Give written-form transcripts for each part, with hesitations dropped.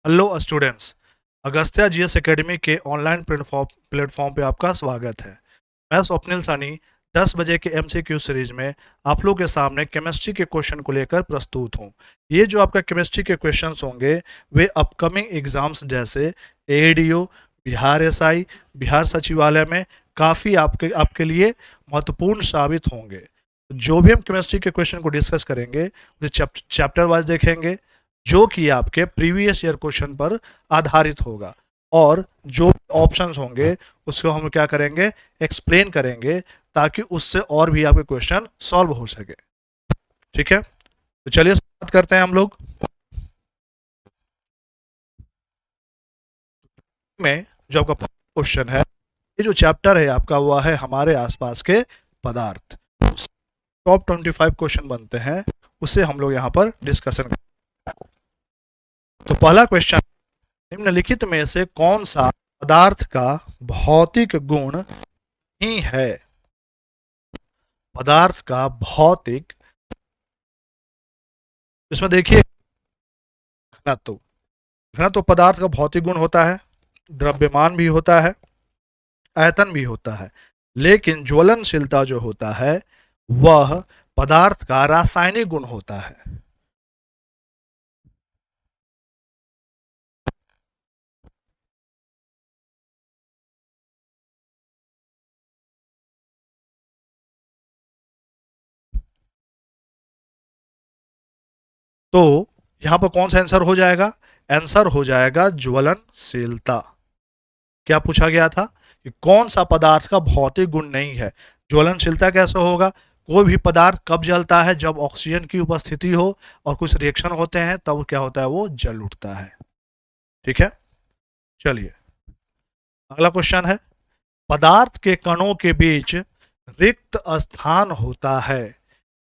Hello students. Agastya GS academy के online platform पे आपका स्वागत है। मैं स्वप्निल सानी 10 बजे के एमसीक्यू सीरीज में आप लोग के सामने केमिस्ट्री के क्वेश्चन को लेकर प्रस्तुत हूँ। ये जो आपका केमिस्ट्री के क्वेश्चंस होंगे वे अपकमिंग एग्जाम्स जैसे एडीओ, बिहार एसआई, बिहार सचिवालय में काफ़ी आपके आपके लिए महत्वपूर्ण साबित होंगे। जो भी हम केमिस्ट्री के क्वेश्चन को डिस्कस करेंगे उसे चैप्टर वाइज देखेंगे, जो कि आपके प्रीवियस ईयर क्वेश्चन पर आधारित होगा। और जो ऑप्शंस होंगे उसको हम क्या करेंगे, एक्सप्लेन करेंगे, ताकि उससे और भी आपके क्वेश्चन सॉल्व हो सके। ठीक है, तो चलिए बात करते हैं हम लोग में। जो आपका क्वेश्चन है, ये जो चैप्टर है आपका वह है हमारे आसपास के पदार्थ। टॉप 25 क्वेश्चन बनते हैं, उसे हम लोग यहाँ पर डिस्कशन करें। तो पहला क्वेश्चन, निम्नलिखित में से कौन सा पदार्थ का भौतिक गुण ही है? पदार्थ का भौतिक, इसमें देखिए घनत्व। घनत्व पदार्थ का भौतिक गुण होता है, द्रव्यमान भी होता है, आयतन भी होता है। लेकिन ज्वलनशीलता जो होता है वह पदार्थ का रासायनिक गुण होता है। तो यहां पर कौन सा आंसर हो जाएगा? आंसर हो जाएगा ज्वलनशीलता। क्या पूछा गया था कि कौन सा पदार्थ का भौतिक गुण नहीं है? ज्वलनशीलता कैसे होगा? कोई भी पदार्थ कब जलता है? जब ऑक्सीजन की उपस्थिति हो और कुछ रिएक्शन होते हैं तब क्या होता है, वो जल उठता है। ठीक है, चलिए अगला क्वेश्चन है, पदार्थ के कणों के बीच रिक्त स्थान होता है,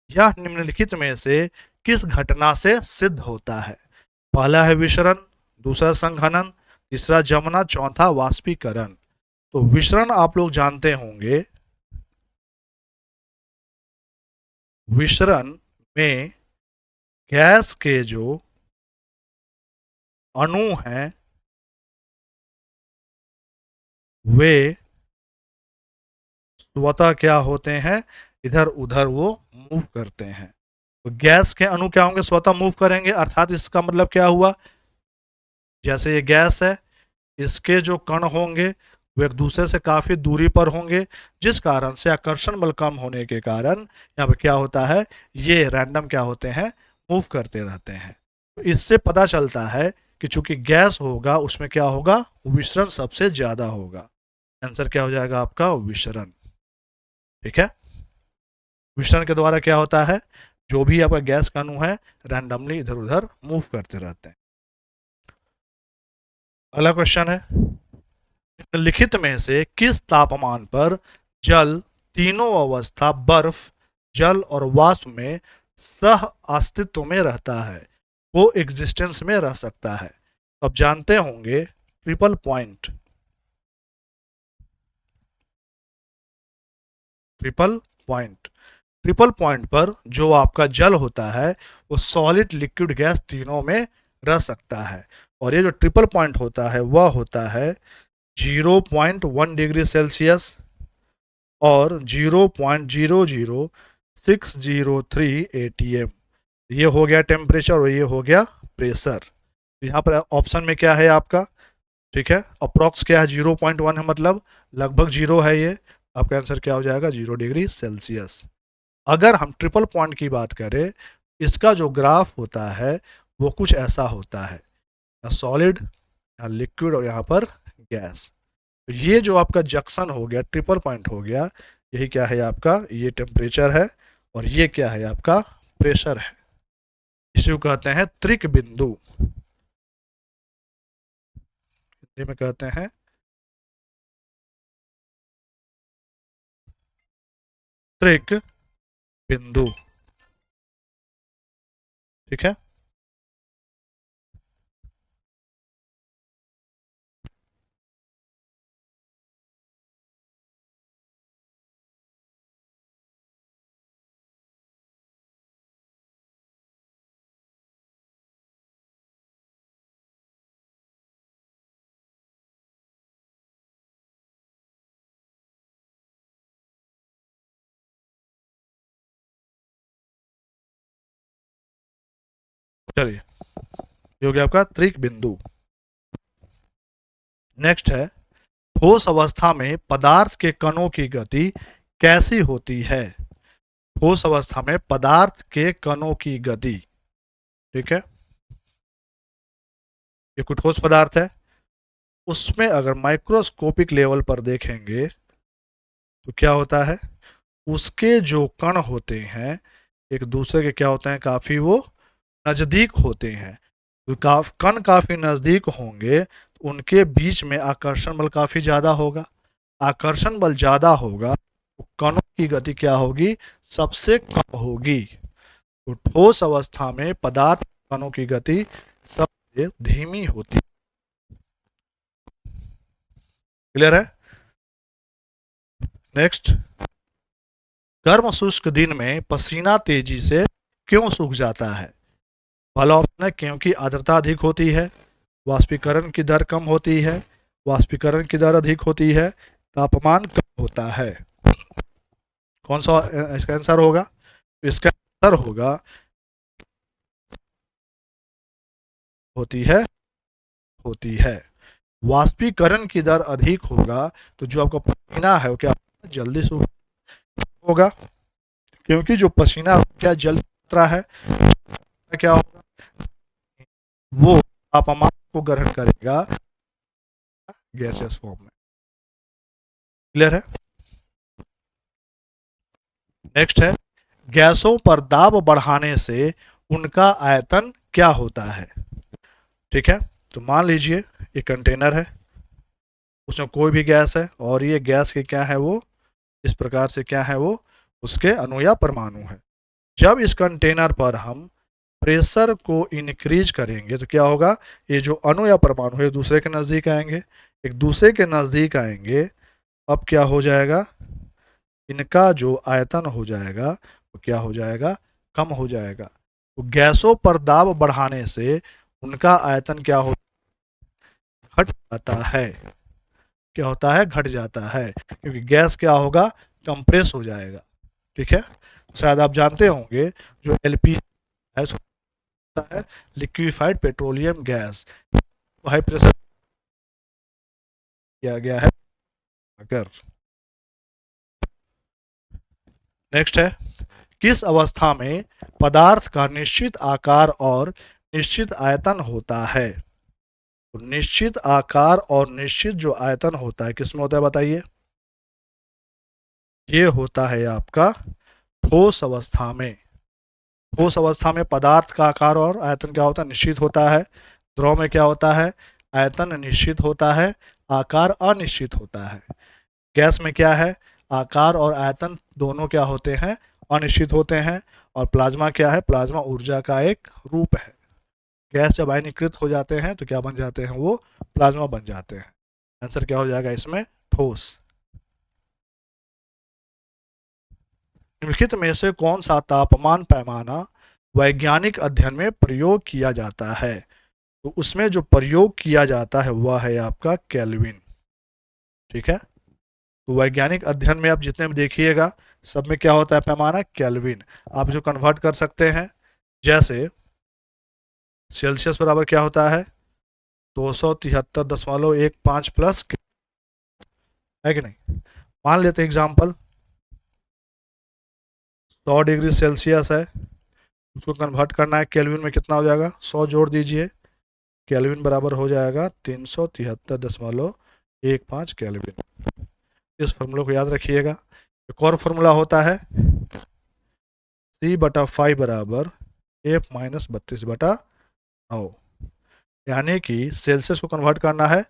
यह निम्नलिखित में से किस घटना से सिद्ध होता है? पहला है विसरण, दूसरा संघनन, तीसरा जमना, चौथा वाष्पीकरण। तो विसरण आप लोग जानते होंगे, विसरण में गैस के जो अणु हैं वे स्वतः क्या होते हैं, इधर उधर वो मूव करते हैं। तो गैस के अणु क्या होंगे, स्वतः मूव करेंगे, अर्थात इसका मतलब क्या हुआ, जैसे ये गैस है, इसके जो कण होंगे वो एक दूसरे से काफी दूरी पर होंगे, जिस कारण से आकर्षण बल कम होने के कारण यहाँ पे क्या होता है, ये रैंडम क्या होते हैं, मूव करते रहते हैं। तो इससे पता चलता है कि चूंकि गैस होगा उसमें क्या होगा, विसरण सबसे ज्यादा होगा। आंसर क्या हो जाएगा आपका, विसरण। ठीक है, विसरण के द्वारा क्या होता है, जो भी आपका गैस का अणु है रैंडमली इधर उधर मूव करते रहते हैं। अगला क्वेश्चन है, निम्नलिखित में से किस तापमान पर जल तीनों अवस्था बर्फ, जल और वाष्प में सह अस्तित्व में रहता है, वो एग्जिस्टेंस में रह सकता है? अब जानते होंगे triple point. Triple point, triple point पर जो आपका जल होता है वो सॉलिड, लिक्विड, गैस तीनों में रह सकता है। और ये जो ट्रिपल पॉइंट होता है वह होता है 0.1 डिग्री सेल्सियस और 0.00603 ATM। ये हो गया टेम्परेचर और ये हो गया प्रेशर। यहाँ पर ऑप्शन में क्या है आपका, ठीक है, अप्रोक्स क्या है, 0.1 है, मतलब लगभग जीरो है ये। आपका आंसर क्या हो जाएगा, 0 डिग्री सेल्सियस। अगर हम ट्रिपल पॉइंट की बात करें, इसका जो ग्राफ होता है वो कुछ ऐसा होता है, यहाँ सॉलिड, यहाँ लिक्विड और यहाँ पर गैस। ये जो आपका जंक्शन हो गया, ट्रिपल पॉइंट हो गया, यही क्या है आपका, ये टेम्परेचर है और ये क्या है आपका, प्रेशर है। इसी को कहते हैं त्रिक बिंदु, हिंदी में कहते हैं त्रिक बिंदु। ठीक है। चलिए, ये हो गया आपका त्रिक बिंदु। नेक्स्ट है, ठोस अवस्था में पदार्थ के कणों की गति कैसी होती है? ठोस अवस्था में पदार्थ के कणों की गति, ठीक है, ये कोई ठोस पदार्थ है, उसमें अगर माइक्रोस्कोपिक लेवल पर देखेंगे तो क्या होता है, उसके जो कण होते हैं एक दूसरे के क्या होते हैं, काफी वो नजदीक होते हैं। तो कण काफी नजदीक होंगे तो उनके बीच में आकर्षण बल काफी ज्यादा होगा। आकर्षण बल ज्यादा होगा तो कणों की गति क्या होगी, सबसे कम होगी। तो ठोस अवस्था में पदार्थ कणों की गति सबसे धीमी होती है। क्लियर है? नेक्स्ट, गर्म शुष्क दिन में पसीना तेजी से क्यों सूख जाता है? पहला ऑप्शन है क्योंकि आर्द्रता अधिक होती है, वाष्पीकरण की दर कम होती है, वाष्पीकरण की दर अधिक होती है, तापमान कम होता है। कौन सा इसका आंसर होगा? इसका आंसर होगा होती है वाष्पीकरण की दर अधिक होगा तो जो आपका पसीना है वो क्या जल्दी सूख होगा, क्योंकि जो पसीना क्या जल्दी उतरा है, क्या होगा, वो तापमान को ग्रहण करेगा गैसियस फॉर्म में। क्लियर है? नेक्स्ट है, गैसों पर दाब बढ़ाने से उनका आयतन क्या होता है? ठीक है, तो मान लीजिए ये कंटेनर है, उसमें कोई भी गैस है और ये गैस के क्या है, वो इस प्रकार से क्या है, वो उसके अणु या परमाणु है। जब इस कंटेनर पर हम प्रेशर को इंक्रीज करेंगे तो क्या होगा, ये जो अणु या परमाणु है एक दूसरे के नजदीक आएंगे, एक दूसरे के नजदीक आएंगे, अब क्या हो जाएगा, इनका जो आयतन हो जाएगा वो क्या हो जाएगा, कम हो जाएगा। तो गैसों पर दाब बढ़ाने से उनका आयतन क्या हो, घट जाता है। क्या होता है, घट जाता है, क्योंकि गैस क्या होगा, कंप्रेस हो जाएगा। ठीक है, शायद आप जानते होंगे जो एलपीजी है, liquefied petroleum gas, high pressure किया गया है अगर। नेक्स्ट है, किस अवस्था में पदार्थ का निश्चित आकार और निश्चित आयतन होता है? तो निश्चित आकार और निश्चित जो आयतन होता है किसमें होता है बताइए? ये होता है आपका ठोस अवस्था में। ठोस अवस्था में पदार्थ का आकार और आयतन क्या होता है, निश्चित होता है। द्रव में क्या होता है, आयतन निश्चित होता है, आकार अनिश्चित होता है। गैस में क्या है, आकार और आयतन दोनों क्या होते हैं, अनिश्चित होते हैं। और प्लाज्मा क्या है, प्लाज्मा ऊर्जा का एक रूप है। गैस जब आयनीकृत हो जाते हैं तो क्या बन जाते हैं, वो प्लाज्मा बन जाते हैं। आंसर क्या हो जाएगा इसमें, ठोस। निम्नलिखित में से कौन सा तापमान पैमाना वैज्ञानिक अध्ययन में प्रयोग किया जाता है? तो उसमें जो प्रयोग किया जाता है वह है आपका केल्विन। ठीक है, तो वैज्ञानिक अध्ययन में आप जितने भी देखिएगा सब में क्या होता है पैमाना, केल्विन। आप जो कन्वर्ट कर सकते हैं, जैसे सेल्सियस बराबर क्या होता है 273.15 प्लस, है कि नहीं। मान लेते एग्जाम्पल 100 डिग्री सेल्सियस है, उसको कन्वर्ट करना है केल्विन में, कितना हो जाएगा, 100 जोड़ दीजिए, केल्विन बराबर हो जाएगा 373.15 केल्विन। इस फॉर्मूला को याद रखिएगा। एक और फॉर्मूला होता है C/5 बराबर F-32/9, यानी कि सेल्सियस को कन्वर्ट करना है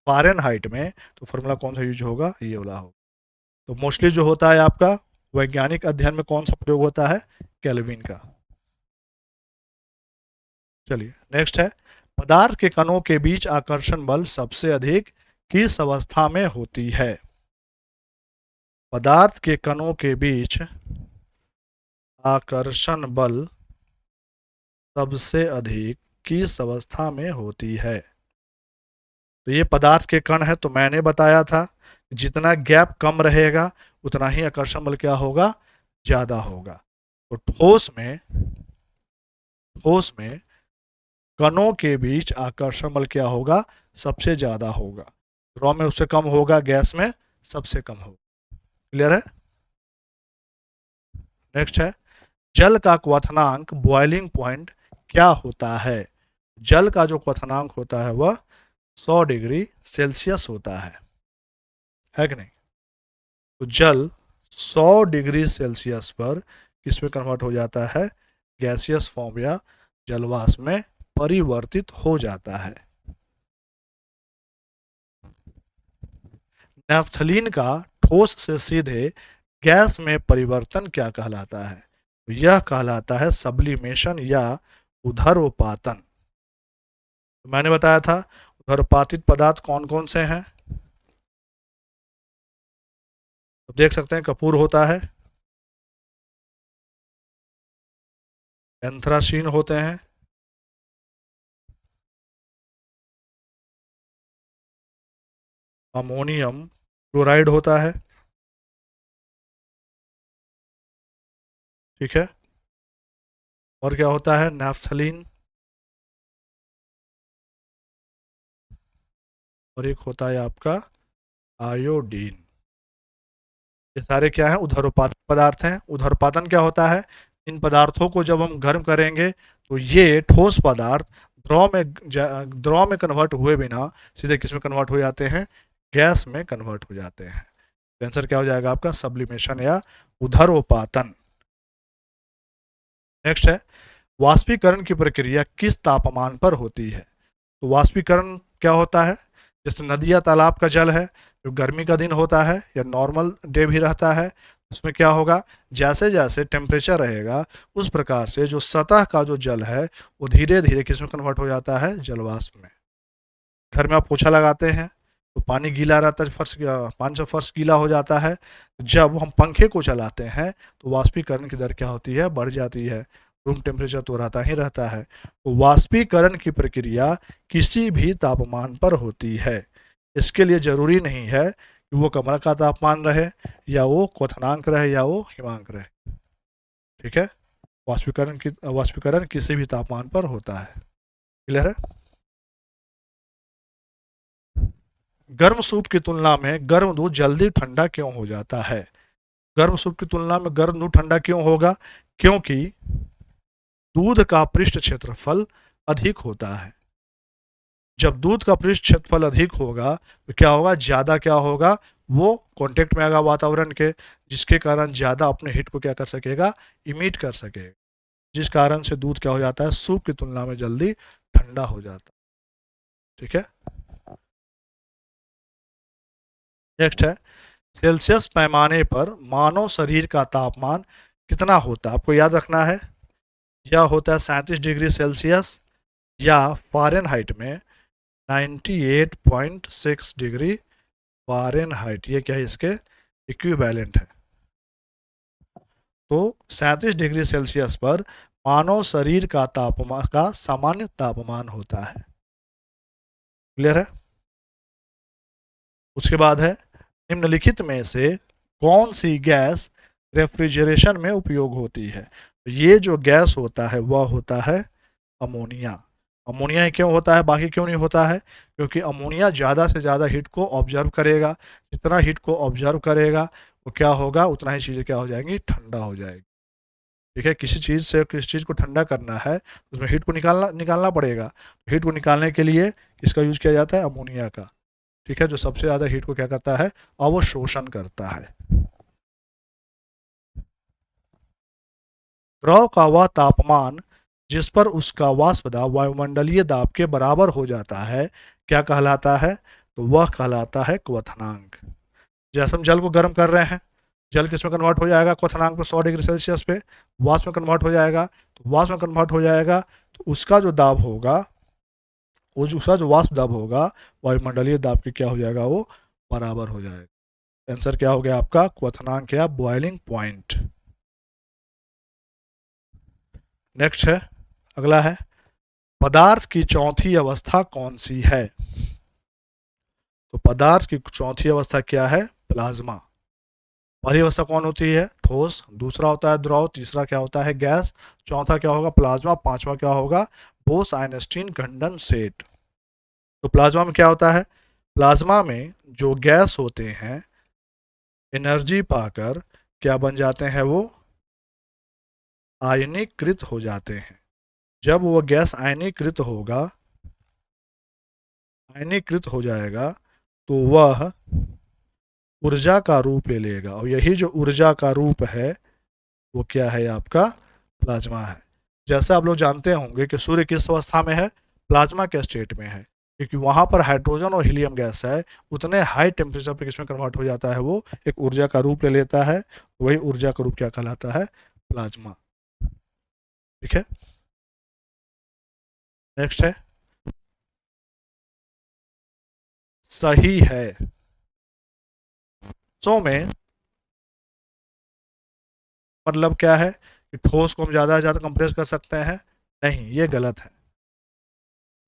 फ़ारेनहाइट में, तो फॉर्मूला कौन सा यूज होगा, ये वाला होगा। तो मोस्टली जो होता है आपका वैज्ञानिक अध्ययन में कौन सा प्रयोग होता है, केल्विन का। चलिए नेक्स्ट है, पदार्थ के कणों के बीच आकर्षण बल सबसे अधिक किस अवस्था में होती है? पदार्थ के कणों के बीच आकर्षण बल सबसे अधिक किस अवस्था में होती है? तो ये पदार्थ के कण है, तो मैंने बताया था जितना गैप कम रहेगा उतना ही आकर्षण बल क्या होगा, ज्यादा होगा। तो ठोस में कणों के बीच आकर्षण बल क्या होगा, सबसे ज्यादा होगा। द्रव में उससे कम होगा, गैस में सबसे कम होगा। क्लियर है। नेक्स्ट है, जल का क्वथनांक बॉइलिंग पॉइंट क्या होता है। जल का जो क्वथनांक होता है वह 100 डिग्री सेल्सियस होता है कि नहीं। तो जल 100 डिग्री सेल्सियस पर किसमें कन्वर्ट हो जाता है, गैसियस फॉर्म या जलवाष्प में परिवर्तित हो जाता है। नेफ्थलीन का ठोस से सीधे गैस में परिवर्तन क्या कहलाता है। यह कहलाता है सब्लिमेशन या उधर्वपातन। तो मैंने बताया था उधर्वपातित पदार्थ कौन कौन से हैं। तो देख सकते हैं कपूर होता है, एंथ्रासीन होते हैं, अमोनियम क्लोराइड होता है, ठीक है। और क्या होता है, नेफ्थलीन, और एक होता है आपका आयोडीन। ये सारे क्या है, उधर्वपातन पदार्थ हैं। उधर्वपातन क्या होता है, इन पदार्थों को जब हम गर्म करेंगे तो ये ठोस पदार्थ द्रव में कन्वर्ट हुए बिना सीधे किस में कन्वर्ट हो जाते हैं, गैस में कन्वर्ट हो जाते हैं। तो आंसर क्या हो जाएगा आपका, सब्लिमेशन या उधर्वपातन। नेक्स्ट है, वाष्पीकरण की प्रक्रिया किस तापमान पर होती है। तो वाष्पीकरण क्या होता है, जैसे नदी या तालाब का जल है, जो गर्मी का दिन होता है या नॉर्मल डे भी रहता है, उसमें क्या होगा, जैसे जैसे टेम्परेचर रहेगा उस प्रकार से जो सतह का जो जल है वो धीरे धीरे किस में कन्वर्ट हो जाता है, जलवाष्प में। घर में आप पोछा लगाते हैं तो पानी गीला रहता है, पानी से फर्श गीला हो जाता है। जब हम पंखे को चलाते हैं तो वाष्पीकरण की दर क्या होती है, बढ़ जाती है। रूम टेम्परेचर तो रहता ही रहता है। तो वाष्पीकरण की प्रक्रिया किसी भी तापमान पर होती है। इसके लिए जरूरी नहीं है कि वो कमरा का तापमान रहे या वो क्वथनांक रहे या वो हिमांक रहे, ठीक है। वाष्पीकरण किसी भी तापमान पर होता है। क्लियर है। गर्म सूप की तुलना में गर्म दूध जल्दी ठंडा क्यों हो जाता है। गर्म सूप की तुलना में गर्म दूध ठंडा क्यों होगा, क्योंकि दूध का पृष्ठ क्षेत्रफल अधिक होता है। जब दूध का पृष्ठ क्षेत्रफल अधिक होगा तो क्या होगा, ज्यादा क्या होगा, वो कांटेक्ट में आएगा वातावरण के, जिसके कारण ज्यादा अपने हीट को क्या कर सकेगा, इमिट कर सकेगा, जिस कारण से दूध क्या हो जाता है, सूप की तुलना में जल्दी ठंडा हो जाता है, ठीक है। नेक्स्ट है, सेल्सियस पैमाने पर मानव शरीर का तापमान कितना होता है। आपको याद रखना है, यह होता है 37 डिग्री सेल्सियस, या फ़ारेनहाइट में 98.6 डिग्री फ़ारेनहाइट, ये क्या है, इसके इक्विवेलेंट है। तो 37 डिग्री सेल्सियस पर मानव शरीर का तापमान का सामान्य तापमान होता है। क्लियर है। उसके बाद है, निम्नलिखित में से कौन सी गैस रेफ्रिजरेशन में उपयोग होती है। तो ये जो गैस होता है वह होता है अमोनिया। अमोनिया ही क्यों होता है, बाकी क्यों नहीं होता है, क्योंकि अमोनिया ज़्यादा से ज़्यादा हीट को ऑब्जर्व करेगा। जितना हीट को ऑब्जर्व करेगा वो क्या होगा, उतना ही चीज़ें क्या हो जाएंगी, ठंडा हो जाएगी। ठीक है, किसी चीज़ से किसी चीज़ को ठंडा करना है उसमें हीट को निकालना निकालना पड़ेगा। हीट को निकालने के लिए इसका यूज किया जाता है अमोनिया का, ठीक है, जो सबसे ज़्यादा हीट को क्या करता है, अवशोषण करता है। द्रव का वह तापमान जिस पर उसका वाष्प दाब वायुमंडलीय दाब के बराबर हो जाता है क्या कहलाता है, तो वह कहलाता है क्वथनांक। जैसे हम जल को गर्म कर रहे हैं, जल किस में कन्वर्ट हो जाएगा, क्वथनांक पे 100 डिग्री सेल्सियस पे वाष्प में कन्वर्ट हो जाएगा। तो वाष्प में कन्वर्ट हो जाएगा तो उसका जो दाब होगा, वो जो उसका जो वाष्प दाब होगा वायुमंडलीय दाब के क्या हो जाएगा, वो बराबर हो जाएगा। आंसर क्या हो गया आपका, क्वथनांक या बॉइलिंग पॉइंट। नेक्स्ट है, अगला है, पदार्थ की चौथी अवस्था कौन सी है। तो पदार्थ की चौथी अवस्था क्या है, प्लाज्मा। पहली अवस्था कौन होती है? ठोस। दूसरा होता है द्रव। तीसरा क्या होता है? गैस। चौथा क्या होगा? प्लाज्मा। पांचवा क्या होगा? Bose Einstein condensate. तो प्लाज्मा में क्या होता है? प्लाज्मा में जो गैस होते हैं एनर्जी पाकर क्या बन जाते हैं? वो आयनीकृत हो जाते हैं। जब वो गैस आयनीकृत हो जाएगा तो वह ऊर्जा का रूप ले लेगा, और यही जो ऊर्जा का रूप है वो क्या है? आपका प्लाज्मा है। जैसे आप लोग जानते होंगे कि सूर्य किस अवस्था में है? प्लाज्मा के स्टेट में है, क्योंकि वहां पर हाइड्रोजन और हीलियम गैस है। उतने हाई टेम्परेचर पर किसमें कन्वर्ट हो जाता है? वो एक ऊर्जा का रूप ले लेता है। वही ऊर्जा का रूप क्या कहलाता है? प्लाज्मा। ठीक है। नेक्स्ट है, सही है। सो में मतलब क्या है कि ठोस को हम ज़्यादा से ज़्यादा कंप्रेस कर सकते हैं? नहीं, ये गलत है।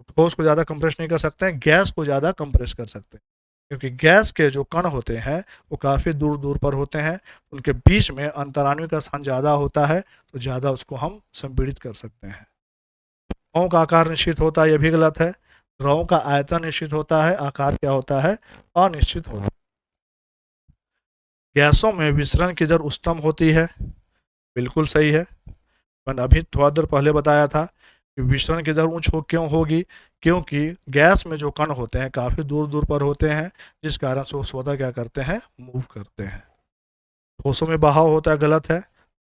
ठोस को ज़्यादा कंप्रेस नहीं कर सकते हैं, गैस को ज़्यादा कंप्रेस कर सकते हैं। क्योंकि गैस के जो कण होते हैं वो काफ़ी दूर दूर पर होते हैं, उनके बीच में अंतराणु का स्थान ज़्यादा होता है, तो ज़्यादा उसको हम संपीड़ित कर सकते हैं। द्रवों का आकार निश्चित होता है, ये भी गलत है। द्रवों का आयतन निश्चित होता है, आकार क्या होता है? अनिश्चित होता है। गैसों में विसरण की दर उच्चतम होती है, बिल्कुल सही है। मैंने अभी थोड़ा देर पहले बताया था कि विसरण की दर उच्च क्यों होगी? क्योंकि गैस में जो कण होते हैं काफ़ी दूर दूर पर होते हैं, जिस कारण से वो स्वतः क्या करते हैं? मूव करते हैं। ठोसों में बहाव होता है, गलत है।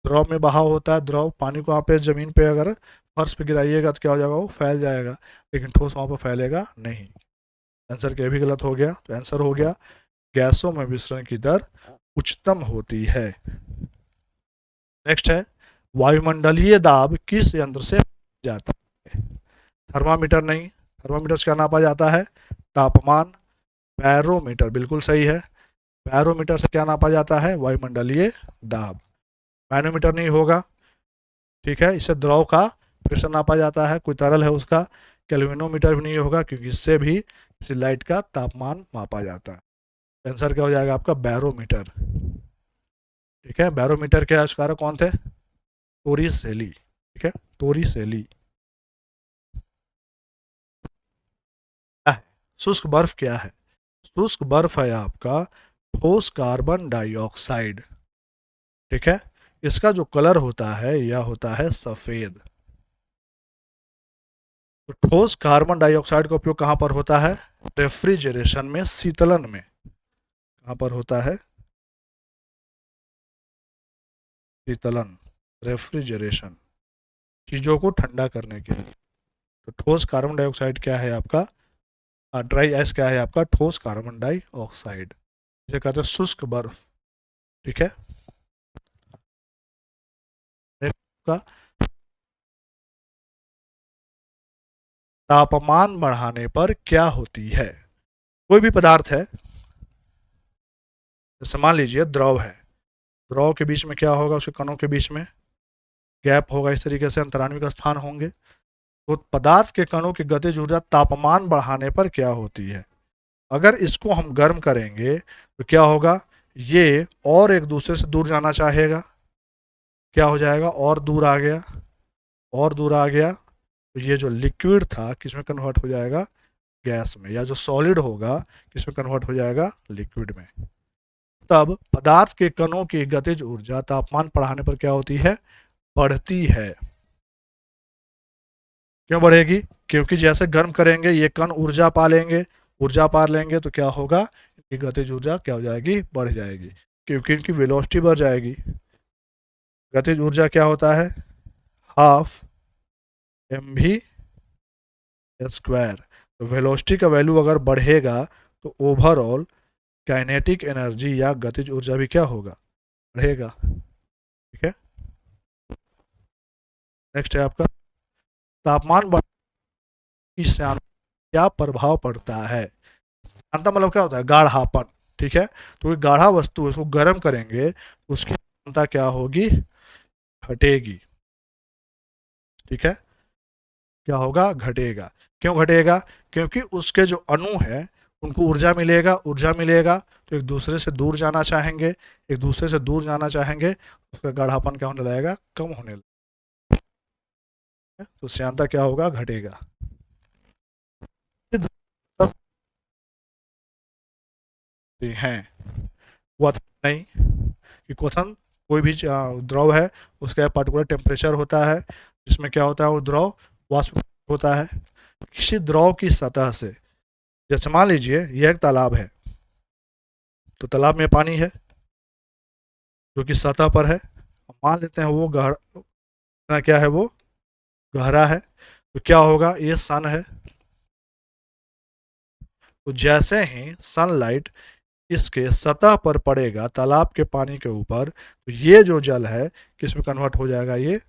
द्रव में बहाव होता है, द्रव पानी को वहाँ पे जमीन पे अगर फर्श पे गिराइएगा तो क्या हो जाएगा? वो फैल जाएगा, लेकिन ठोस वहाँ पर फैलेगा नहीं। आंसर क्या भी गलत हो गया? तो आंसर हो गया गैसों में विसरण की दर उच्चतम होती है। नेक्स्ट है, वायुमंडलीय दाब किस यंत्र से जाता है? थर्मामीटर नहीं। थर्मामीटर से क्या नापा जाता है? तापमान। बैरोमीटर, बिल्कुल सही है। बैरोमीटर से क्या नापा जाता है? वायुमंडलीय दाब। मैनोमीटर नहीं होगा। ठीक है, इससे द्रव का प्रेशर नापा जाता है, कोई तरल है उसका। कैल्विनोमीटर भी नहीं होगा, क्योंकि इससे भी किसी लाइट का तापमान मापा जाता है। आंसर क्या हो जाएगा आपका? बैरोमीटर। ठीक है, बैरोमीटर के आविष्कारक कौन थे? टोरिसेली। ठीक है, टोरिसेली। क्या है? शुष्क बर्फ क्या है? शुष्क बर्फ है आपका ठोस कार्बन डाइऑक्साइड। ठीक है, इसका जो कलर होता है यह होता है सफेद। तो ठोस कार्बन डाइऑक्साइड का उपयोग कहां पर होता है? रेफ्रिजरेशन में, शीतलन में। कहां पर होता है? शीतलन, रेफ्रिजरेशन, चीजों को ठंडा करने के लिए। तो ठोस कार्बन डाइऑक्साइड क्या है आपका? ड्राई आइस क्या है आपका? ठोस कार्बन डाइऑक्साइड। इसे कहते हैं शुष्क बर्फ। ठीक है। का तापमान बढ़ाने पर क्या होती है? कोई भी पदार्थ है, जैसे मान लीजिए द्रव है, द्रव के बीच में क्या होगा? उसके कणों के बीच में गैप होगा, इस तरीके से अंतराणु का स्थान होंगे। तो पदार्थ के कणों की गतिज ऊर्जा तापमान बढ़ाने पर क्या होती है? अगर इसको हम गर्म करेंगे तो क्या होगा? ये और एक दूसरे से दूर जाना चाहेगा, क्या हो जाएगा? और दूर आ गया, और दूर आ गया, तो ये जो लिक्विड था किसमें कन्वर्ट हो जाएगा? गैस में। या जो सॉलिड होगा किसमें कन्वर्ट हो जाएगा? लिक्विड में। तब पदार्थ के कणों की गतिज ऊर्जा तापमान बढ़ाने पर क्या होती है? बढ़ती है। क्यों बढ़ेगी? क्योंकि जैसे गर्म करेंगे ये कण ऊर्जा पा लेंगे, ऊर्जा पा लेंगे तो क्या होगा? इनकी गतिज ऊर्जा क्या हो जाएगी? बढ़ जाएगी, क्योंकि इनकी वेलोसिटी बढ़ जाएगी। गतिज ऊर्जा क्या होता है? Half mv square. तो वेलोसिटी का वैल्यू अगर बढ़ेगा तो ओवरऑल काइनेटिक एनर्जी या गतिज ऊर्जा भी क्या होगा? बढ़ेगा। ठीक है। नेक्स्ट है आपका, तापमान बढ़ने से क्या प्रभाव पड़ता है? श्यानता मतलब क्या होता है? गाढ़ापन। ठीक है, तो गाढ़ा वस्तु इसको गर्म करेंगे तो उसकी श्यानता क्या होगी? घटेगी। ठीक है, क्या होगा? घटेगा। क्यों घटेगा? क्योंकि उसके जो अणु है उनको ऊर्जा मिलेगा, ऊर्जा मिलेगा तो एक दूसरे से दूर जाना चाहेंगे, एक दूसरे से दूर जाना चाहेंगे, उसका गाढ़ापन क्या होने लगेगा, कम होने लगेगा, तो श्यानता क्या होगा, घटेगा। हैं क्वथन नहीं, कि क्वथन कोई भी द्रव है उसका पर्टिकुलर टेम्परेचर होता है, जिसमें क्या होता है, वो द्रव वाष्प होता है। किसी द्रव की सतह से, जैसे मान लीजिए यह एक तालाब है, तो तालाब में पानी है जो कि सतह पर है, मान लेते हैं वो गहरा, क्या है वो, गहरा है, तो क्या होगा, ये सन है, तो जैसे ही सनलाइट इसके सतह पर पड़ेगा तालाब के पानी के ऊपर, तो ये जो जल है किस में कन्वर्ट हो जाएगा, ये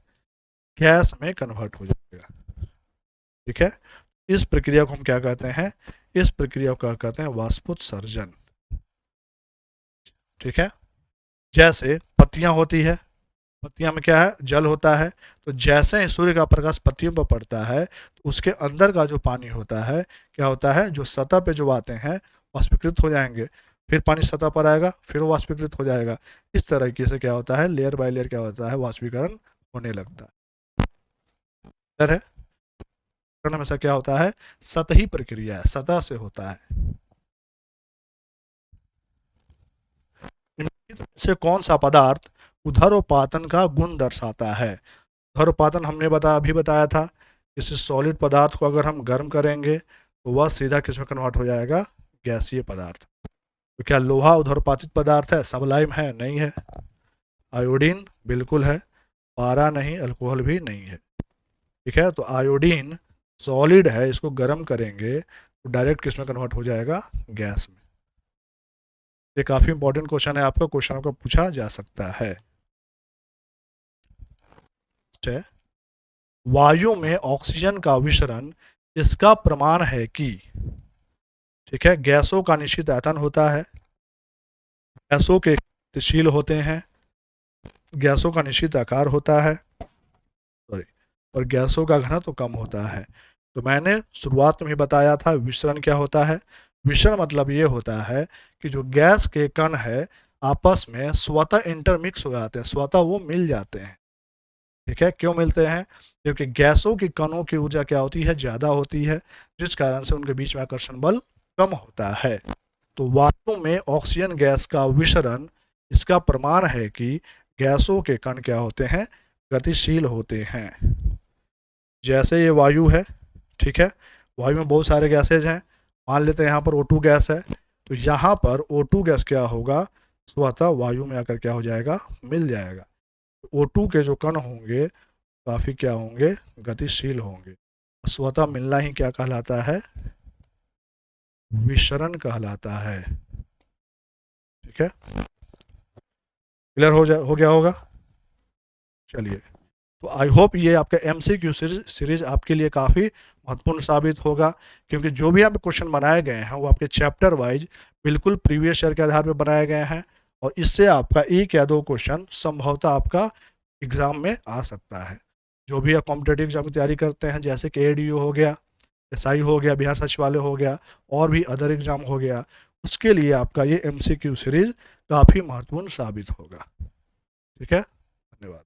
गैस में कन्वर्ट हो जाएगा। ठीक है, इस प्रक्रिया को हम क्या कहते हैं, इस प्रक्रिया को क्या कहते हैं, वाष्पोत्सर्जन। ठीक है, जैसे पत्तियां होती है, पत्तियां में क्या है, जल होता है, तो जैसे ही सूर्य का प्रकाश पत्तियों पर पड़ता है तो उसके अंदर का जो पानी होता है क्या होता है, जो सतह पे जो आते हैं वाष्पीकृत हो जाएंगे, फिर पानी सतह पर आएगा, फिर वो वाष्पीकृत हो जाएगा। इस तरीके से क्या होता है, लेयर बाय लेयर क्या होता है, वाष्पीकरण होने लगता है। हमेशा क्या होता है, सतही प्रक्रिया है, सतह से होता है। निम्नलिखित में से कौन सा पदार्थ उदरोपातन का गुण दर्शाता है। उदरोपातन हमने अभी बताया था, किसी सॉलिड पदार्थ को अगर हम गर्म करेंगे तो वह सीधा किस में कन्वर्ट हो जाएगा, गैसीय पदार्थ। तो क्या लोहा उदरपातित पदार्थ है, सबलाइम है, नहीं है। आयोडीन बिल्कुल है, पारा नहीं, अल्कोहल भी नहीं है। ठीक है, तो आयोडीन सॉलिड है, इसको गर्म करेंगे तो डायरेक्ट किस में कन्वर्ट हो जाएगा, गैस में। ये काफी इंपॉर्टेंट क्वेश्चन है, आपका क्वेश्चन आपको पूछा जा सकता है। वायु में ऑक्सीजन का विसरण इसका प्रमाण है कि, ठीक है, गैसों का निश्चित आयतन होता है, गैसों के गतिशील होते हैं, गैसों का निश्चित आकार होता है, सॉरी, और गैसों का घनत्व तो कम होता है। तो मैंने शुरुआत में ही बताया था विसरण क्या होता है। विसरण मतलब ये होता है कि जो गैस के कण है आपस में स्वतः इंटरमिक्स हो जाते हैं, स्वतः वो मिल जाते हैं। ठीक है, क्यों मिलते हैं, क्योंकि गैसों की कणों की ऊर्जा क्या होती है, ज्यादा होती है, जिस कारण से उनके बीच में आकर्षण बल कम होता है। तो वायु में ऑक्सीजन गैस का विसरण इसका प्रमाण है कि गैसों के कण क्या होते हैं, गतिशील होते हैं। जैसे ये वायु है, ठीक है, वायु में बहुत सारे गैसेज हैं, मान लेते हैं यहाँ पर O2 गैस है, तो यहाँ पर O2 गैस क्या होगा, स्वतः वायु में आकर क्या हो जाएगा, मिल जाएगा। O2 के जो कण होंगे काफी क्या होंगे, गतिशील होंगे। स्वतः मिलना ही क्या कहलाता है, विसरण कहलाता है। ठीक है, क्लियर हो गया होगा। चलिए, तो आई होप ये आपका MCQ सीरीज आपके लिए काफ़ी महत्वपूर्ण साबित होगा, क्योंकि जो भी आप क्वेश्चन बनाए गए हैं वो आपके चैप्टर वाइज बिल्कुल प्रीवियस ईयर के आधार पर बनाए गए हैं, और इससे आपका एक या दो क्वेश्चन संभवतः आपका एग्जाम में आ सकता है। जो भी आप कॉम्पिटेटिव एग्जाम की तैयारी करते हैं, जैसे कि ADU हो गया, SI हो गया, बिहार सचिवालय हो गया, और भी अदर एग्जाम हो गया, उसके लिए आपका ये MCQ सीरीज काफ़ी महत्वपूर्ण साबित होगा। ठीक है, धन्यवाद।